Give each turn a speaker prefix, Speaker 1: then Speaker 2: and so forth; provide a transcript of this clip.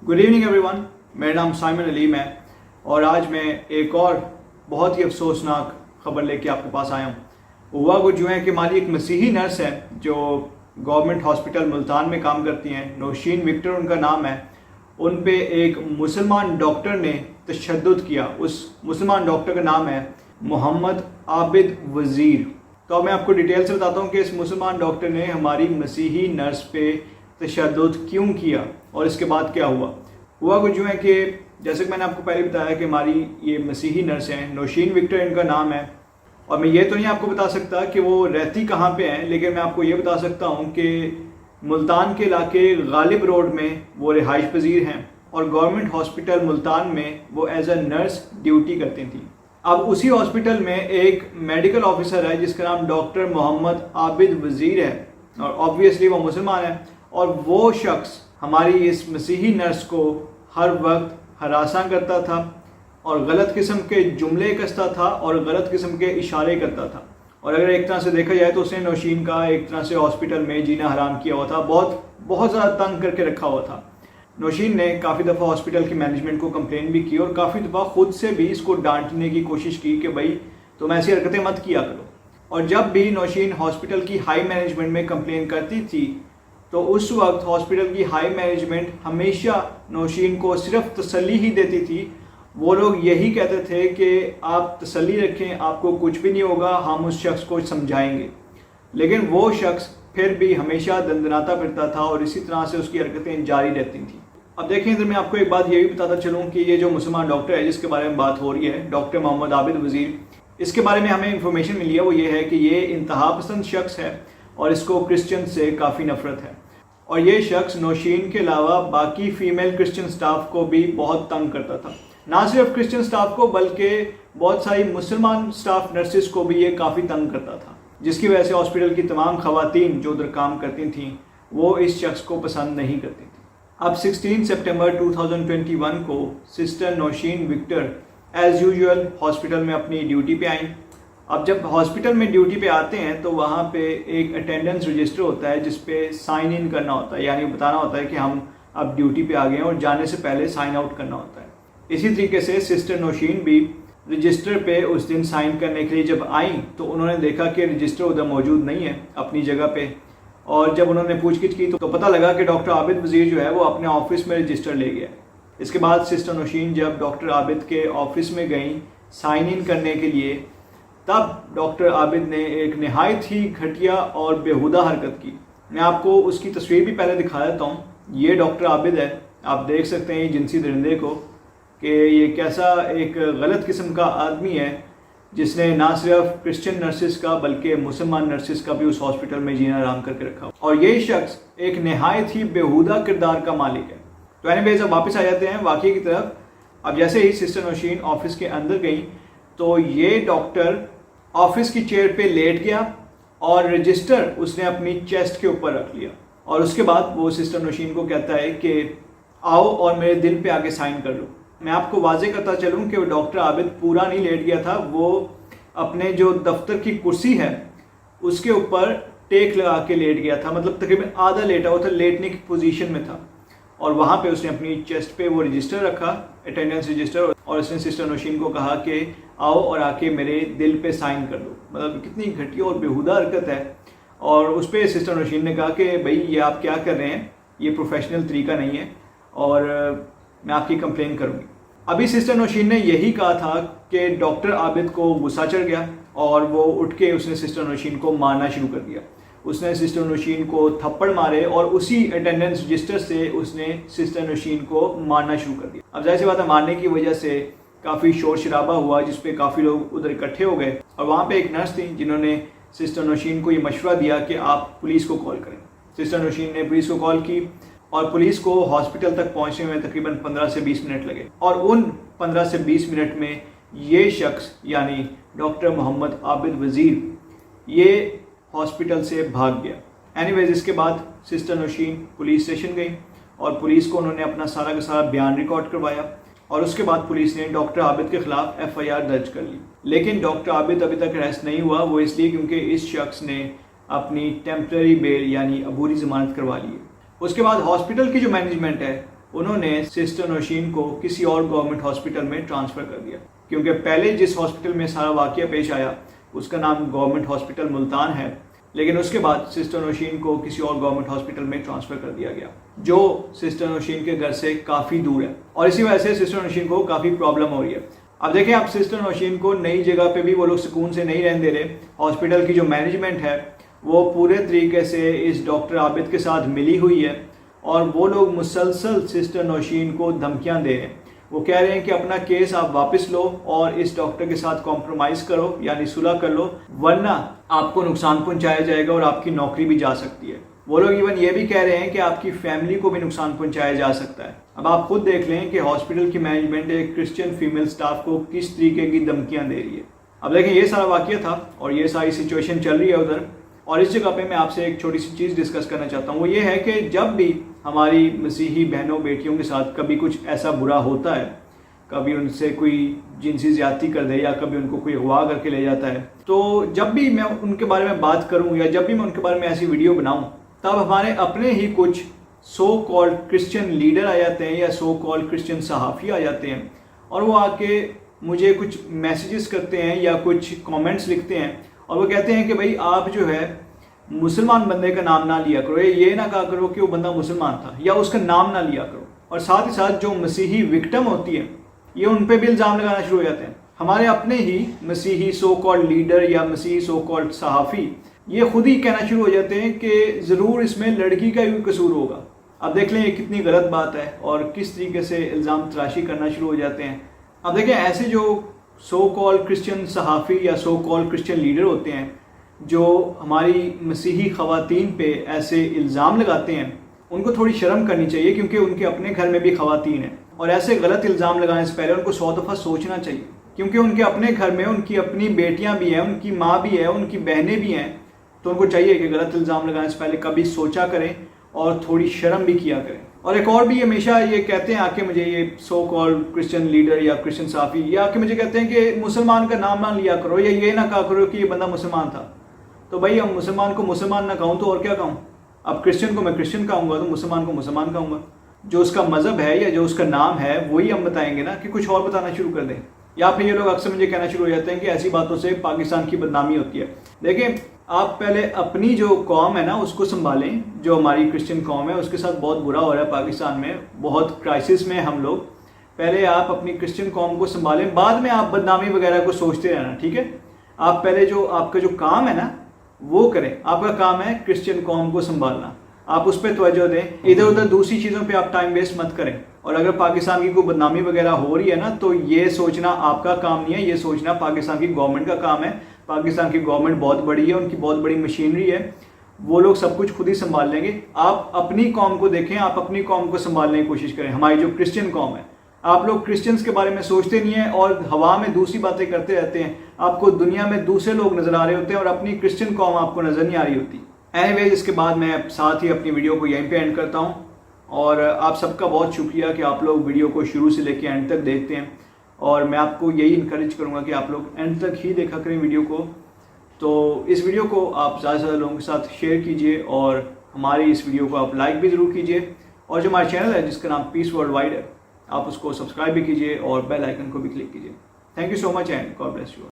Speaker 1: Good evening everyone, मेरा नाम Simon Aleem है और आज मैं एक और बहुत ही अफसोसनाक ख़बर लेके आपके पास आया हूँ। हुआ कुछ यूँ है कि हमारी एक मसीही नर्स है जो गवर्नमेंट हॉस्पिटल मुल्तान में काम करती हैं, नौशीन विक्टर उनका नाम है। उन पे एक मुसलमान डॉक्टर ने तशद्दुद किया। उस मुसलमान डॉक्टर का नाम है मोहम्मद आबिद वज़ीर। तो अब मैं आपको डिटेल से बताता हूँ कि इस मुसलमान डॉक्टर ने हमारी मसीही नर्स पे तशद्दुद क्यों किया और इसके बाद क्या हुआ कुछ यूँ है कि जैसे कि मैंने आपको पहले बताया कि हमारी ये मसीही नर्स हैं, नौशीन विक्टर इनका नाम है। और मैं ये तो नहीं आपको बता सकता कि वो रहती कहाँ पे हैं, लेकिन मैं आपको ये बता सकता हूँ कि मुल्तान के इलाके गालिब रोड में वो रिहाइश पजीर हैं और गवर्नमेंट हॉस्पिटल मुल्तान में वो एज अ नर्स ड्यूटी करती थी। अब उसी हॉस्पिटल में एक मेडिकल ऑफिसर है जिसका नाम डॉक्टर मोहम्मद आबिद वज़ीर है और ऑब्वियसली वो मुसलमान है। और वो शख्स हमारी इस मसीही नर्स को हर वक्त हरासा करता था और गलत किस्म के जुमले कसता था और गलत किस्म के इशारे करता था। और अगर एक तरह से देखा जाए तो उसने नौशीन का एक तरह से हॉस्पिटल में जीना हराम किया हुआ था, बहुत ज़्यादा तंग करके रखा हुआ था। नौशीन ने काफ़ी दफ़ा हॉस्पिटल की मैनेजमेंट को कंप्लेन भी की और काफ़ी दफ़ा खुद से भी इसको डांटने की कोशिश की कि भाई तुम ऐसी हरकतें मत किया करो। और जब भी नौशीन हॉस्पिटल की हाई मैनेजमेंट में कंप्लेन करती थी तो उस वक्त हॉस्पिटल की हाई मैनेजमेंट हमेशा नौशीन को सिर्फ तसल्ली ही देती थी। वो लोग यही कहते थे कि आप तसल्ली रखें, आपको कुछ भी नहीं होगा, हम उस शख्स को समझाएंगे। लेकिन वो शख्स फिर भी हमेशा दंदनाता फिरता था और इसी तरह से उसकी हरकतें जारी रहती थी। अब देखें, इधर मैं आपको एक बात ये भी बताता चलूँ कि ये जो मुसलमान डॉक्टर है जिसके बारे में बात हो रही है, डॉक्टर मोहम्मद आबिद वज़ीर, इसके बारे में हमें इंफॉर्मेशन मिली है वो ये है कि ये इंतहा पसंद शख्स है और इसको क्रिश्चियन से काफ़ी नफरत है। और ये शख्स नौशीन के अलावा बाकी फ़ीमेल क्रिश्चियन स्टाफ को भी बहुत तंग करता था। ना सिर्फ क्रिश्चियन स्टाफ को बल्कि बहुत सारी मुसलमान स्टाफ नर्सिस को भी ये काफ़ी तंग करता था, जिसकी वजह से हॉस्पिटल की तमाम ख़वातीन जो उधर काम करती थीं वो इस शख्स को पसंद नहीं करती थी। अब 16 सितंबर 2021 को sister Naushin Victor as usual hospital में अपनी ड्यूटी पे आई। अब जब हॉस्पिटल में ड्यूटी पे आते हैं तो वहाँ पे एक अटेंडेंस रजिस्टर होता है जिस पे साइन इन करना होता है, यानी बताना होता है कि हम अब ड्यूटी पे आ गए हैं और जाने से पहले साइन आउट करना होता है। इसी तरीके से सिस्टर नौशीन भी रजिस्टर पे उस दिन साइन करने के लिए जब आई तो उन्होंने देखा कि रजिस्टर उधर मौजूद नहीं है अपनी जगह पे। और जब उन्होंने पूछगिछ की तो पता लगा कि डॉक्टर आबिद वज़ीर जो है वो अपने ऑफिस में रजिस्टर ले गया। इसके बाद सिस्टर नौशीन जब डॉक्टर आबिद के ऑफिस में गई साइन इन करने के लिए, तब डॉक्टर आबिद ने एक नहायत ही घटिया और बेहुदा हरकत की। मैं आपको उसकी तस्वीर भी पहले दिखा देता हूँ। ये डॉक्टर आबिद है, आप देख सकते हैं जिनसी दरिंदे को कि ये कैसा एक गलत किस्म का आदमी है जिसने ना सिर्फ क्रिश्चियन नर्सिस का बल्कि मुसलमान नर्सिस का भी उस हॉस्पिटल में जीना आराम करके रखा। और ये शख्स एक नहायत ही बेहुदा किरदार का मालिक है। तो एनीवेज अब वापस आ जाते हैं वाकई की तरफ। अब जैसे ही सिस्टर नौशीन ऑफिस के अंदर गई तो ये डॉक्टर ऑफिस की चेयर पे लेट गया और रजिस्टर उसने अपनी चेस्ट के ऊपर रख लिया। और उसके बाद वो सिस्टर नौशीन को कहता है कि आओ और मेरे दिल पे आके साइन कर लो। मैं आपको वाजे करता चलूँ कि वो डॉक्टर आबिद पूरा नहीं लेट गया था, वो अपने जो दफ्तर की कुर्सी है उसके ऊपर टेक लगा के लेट गया था, मतलब तकरीबन आधा लेटा हुआ था, लेटने की पोजीशन में था। और वहाँ पे उसने अपनी चेस्ट पे वो रजिस्टर रखा, अटेंडेंस रजिस्टर, और उसने सिस्टर नौशीन को कहा कि आओ और आके मेरे दिल पे साइन कर दो। मतलब कितनी घटिया और बेहुदा हरकत है। और उस पर सिस्टर नौशीन ने कहा कि भाई ये आप क्या कर रहे हैं, ये प्रोफेशनल तरीका नहीं है और मैं आपकी कंप्लेन करूँगी। अभी सिस्टर नौशीन ने यही कहा था कि डॉक्टर आबिद को गुस्सा चढ़ गया और वो उठ के उसने सिस्टर नौशीन को मारना शुरू कर दिया। उसने सिस्टर नौशीन को थप्पड़ मारे और उसी अटेंडेंस रजिस्टर से उसने सिस्टर नौशीन को मारना शुरू कर दिया। अब जाहिर सी बात है, मारने की वजह से काफ़ी शोर शराबा हुआ जिस पे काफ़ी लोग उधर इकट्ठे हो गए। और वहाँ पे एक नर्स थी जिन्होंने सिस्टर नौशीन को ये मशवरा दिया कि आप पुलिस को कॉल करें। सिस्टर नौशीन ने पुलिस को कॉल की और पुलिस को हॉस्पिटल तक पहुँचने में तकरीबन 15 से 20 मिनट लगे। और उन 15 से 20 मिनट में ये शख्स यानी डॉक्टर मोहम्मद आबिद वज़ीर ये हॉस्पिटल से भाग गया। एनीवेज इसके बाद सिस्टर नौशीन पुलिस स्टेशन गई और पुलिस को उन्होंने अपना सारा का सारा बयान रिकॉर्ड करवाया और उसके बाद पुलिस ने डॉक्टर आबिद के खिलाफ FIR दर्ज कर ली। लेकिन डॉक्टर आबिद अभी तक अरेस्ट नहीं हुआ, वो इसलिए क्योंकि इस शख्स ने अपनी टेम्पररी बेल यानी अबूरी ज़मानत करवा ली है। उसके बाद हॉस्पिटल की जो मैनेजमेंट है انہوں نے سسٹر نوشین کو کسی اور گورنمنٹ ہاسپٹل میں ٹرانسفر کر دیا، کیونکہ پہلے جس ہاسپٹل میں سارا واقعہ پیش آیا اس کا نام گورنمنٹ ہاسپٹل ملتان ہے، لیکن اس کے بعد سسٹر نوشین کو کسی اور گورنمنٹ ہاسپٹل میں ٹرانسفر کر دیا گیا جو سسٹر نوشین کے گھر سے کافی دور ہے، اور اسی وجہ سے سسٹر نوشین کو کافی پرابلم ہو رہی ہے۔ اب دیکھیں، آپ سسٹر نوشین کو نئی جگہ پہ بھی وہ لوگ سکون سے نہیں رہنے دے رہے۔ ہاسپٹل کی جو مینجمنٹ ہے وہ پورے طریقے سے اس ڈاکٹر عابد کے ساتھ ملی ہوئی ہے، اور وہ لوگ مسلسل سسٹر نوشین کو دھمکیاں دے رہے ہیں۔ وہ کہہ رہے ہیں کہ اپنا کیس آپ واپس لو اور اس ڈاکٹر کے ساتھ کمپرومائز کرو، یعنی صلح کر لو، ورنہ آپ کو نقصان پہنچایا جائے گا اور آپ کی نوکری بھی جا سکتی ہے۔ وہ لوگ ایون یہ بھی کہہ رہے ہیں کہ آپ کی فیملی کو بھی نقصان پہنچایا جا سکتا ہے۔ اب آپ خود دیکھ لیں کہ ہاسپٹل کی مینجمنٹ ایک کرسچن فیمیل سٹاف کو کس طریقے کی دھمکیاں دے رہی ہے۔ اب دیکھیں، یہ سارا واقعہ تھا اور یہ ساری سچویشن چل رہی ہے ادھر، اور اس جگہ پہ میں آپ سے ایک چھوٹی سی چیز ڈسکس کرنا چاہتا ہوں۔ وہ یہ ہے کہ جب بھی ہماری مسیحی بہنوں بیٹیوں کے ساتھ کبھی کچھ ایسا برا ہوتا ہے، کبھی ان سے کوئی جنسی زیادتی کر دے یا کبھی ان کو کوئی اغوا کر کے لے جاتا ہے، تو جب بھی میں ان کے بارے میں بات کروں یا جب بھی میں ان کے بارے میں ایسی ویڈیو بناؤں، تب ہمارے اپنے ہی کچھ سو کالڈ کرسچن لیڈر آ جاتے ہیں یا سو کالڈ کرسچن صحافی آ جاتے ہیں، اور وہ آ کے مجھے کچھ میسیجز کرتے ہیں یا کچھ کامنٹس لکھتے ہیں، اور وہ کہتے ہیں کہ بھائی آپ جو ہے مسلمان بندے کا نام نہ لیا کرو، یہ نہ کہا کرو کہ وہ بندہ مسلمان تھا، یا اس کا نام نہ لیا کرو۔ اور ساتھ ہی ساتھ جو مسیحی وکٹم ہوتی ہے یہ ان پہ بھی الزام لگانا شروع ہو جاتے ہیں۔ ہمارے اپنے ہی مسیحی سو کالڈ لیڈر یا مسیحی سو کالڈ صحافی یہ خود ہی کہنا شروع ہو جاتے ہیں کہ ضرور اس میں لڑکی کا ہی قصور ہوگا۔ اب دیکھ لیں یہ کتنی غلط بات ہے اور کس طریقے سے الزام تراشی کرنا شروع ہو جاتے ہیں۔ اب دیکھیں، ایسے جو سو کالڈ کرسچن صحافی یا سو کالڈ کرسچن لیڈر ہوتے ہیں جو ہماری مسیحی خواتین پہ ایسے الزام لگاتے ہیں، ان کو تھوڑی شرم کرنی چاہیے، کیونکہ ان کے اپنے گھر میں بھی خواتین ہیں، اور ایسے غلط الزام لگانے سے پہلے ان کو 100 دفعہ سوچنا چاہیے، کیونکہ ان کے اپنے گھر میں ان کی اپنی بیٹیاں بھی ہیں، ان کی ماں بھی ہے، ان کی بہنیں بھی ہیں، تو ان کو چاہیے کہ غلط الزام لگانے سے پہلے کبھی سوچا کریں اور تھوڑی شرم بھی کیا کریں۔ اور ایک اور بھی ہمیشہ یہ کہتے ہیں آ کے مجھے، یہ سو کالڈ کرسچن لیڈر یا کرسچن صحافی یہ آ کے مجھے کہتے ہیں کہ مسلمان کا نام نہ لیا کرو، یا یہ نہ کہا کرو کہ یہ بندہ مسلمان تھا۔ تو بھائی، اب مسلمان کو مسلمان نہ کہوں تو اور کیا کہوں؟ اب کرسچن کو میں کرسچن کہوں گا تو مسلمان کو مسلمان کہوں گا۔ جو اس کا مذہب ہے یا جو اس کا نام ہے وہی ہم بتائیں گے نا، کہ کچھ اور بتانا شروع کر دیں۔ یا پھر یہ لوگ اکثر مجھے کہنا شروع ہو جاتے ہیں کہ ایسی باتوں سے پاکستان کی بدنامی ہوتی ہے۔ دیکھیں، آپ پہلے اپنی جو قوم ہے نا اس کو سنبھالیں۔ جو ہماری کرسچن قوم ہے اس کے ساتھ بہت برا ہو رہا ہے پاکستان میں، بہت کرائسس میں ہم لوگ۔ پہلے آپ اپنی کرسچن قوم کو سنبھالیں، بعد میں آپ بدنامی وغیرہ کو سوچتے رہنا، ٹھیک ہے؟ آپ پہلے جو آپ کا جو کام ہے نا وہ کریں۔ آپ کا کام ہے کرسچن قوم کو سنبھالنا، آپ اس پہ توجہ دیں، ادھر ادھر دوسری چیزوں پہ آپ ٹائم ویسٹ مت کریں۔ اور اگر پاکستان کی کوئی بدنامی وغیرہ ہو رہی ہے نا تو یہ سوچنا آپ کا کام نہیں ہے، یہ سوچنا پاکستان کی گورنمنٹ کا کام ہے۔ پاکستان کی گورنمنٹ بہت بڑی ہے، ان کی بہت بڑی مشینری ہے، وہ لوگ سب کچھ خود ہی سنبھال لیں گے۔ آپ اپنی قوم کو دیکھیں، آپ اپنی قوم کو سنبھالنے کی کوشش کریں۔ ہماری جو کرسچن قوم ہے، آپ لوگ کرسچنس کے بارے میں سوچتے نہیں ہیں اور ہوا میں دوسری باتیں کرتے رہتے ہیں۔ آپ کو دنیا میں دوسرے لوگ نظر آ رہے ہوتے ہیں اور اپنی کرسچن قوم آپ کو نظر نہیں آ رہی ہوتی۔ اینی ویز، اس کے بعد میں ساتھ ہی اپنی ویڈیو کو یہیں پہ اینڈ کرتا ہوں، اور آپ سب کا بہت شکریہ کہ آپ لوگ ویڈیو کو شروع سے لے کے اینڈ تک دیکھتے ہیں، اور میں آپ کو یہی انکریج کروں گا کہ آپ لوگ اینڈ تک ہی دیکھا کریں ویڈیو کو۔ تو اس ویڈیو کو آپ زیادہ سے زیادہ لوگوں کے ساتھ شیئر کیجئے، اور ہماری اس ویڈیو کو آپ لائک بھی ضرور کیجئے، اور جو ہمارا چینل ہے جس کا نام پیس ورلڈ وائڈ ہے، آپ اس کو سبسکرائب بھی کیجئے اور بیل آئیکن کو بھی کلک کیجئے۔ Thank you so much and God bless you.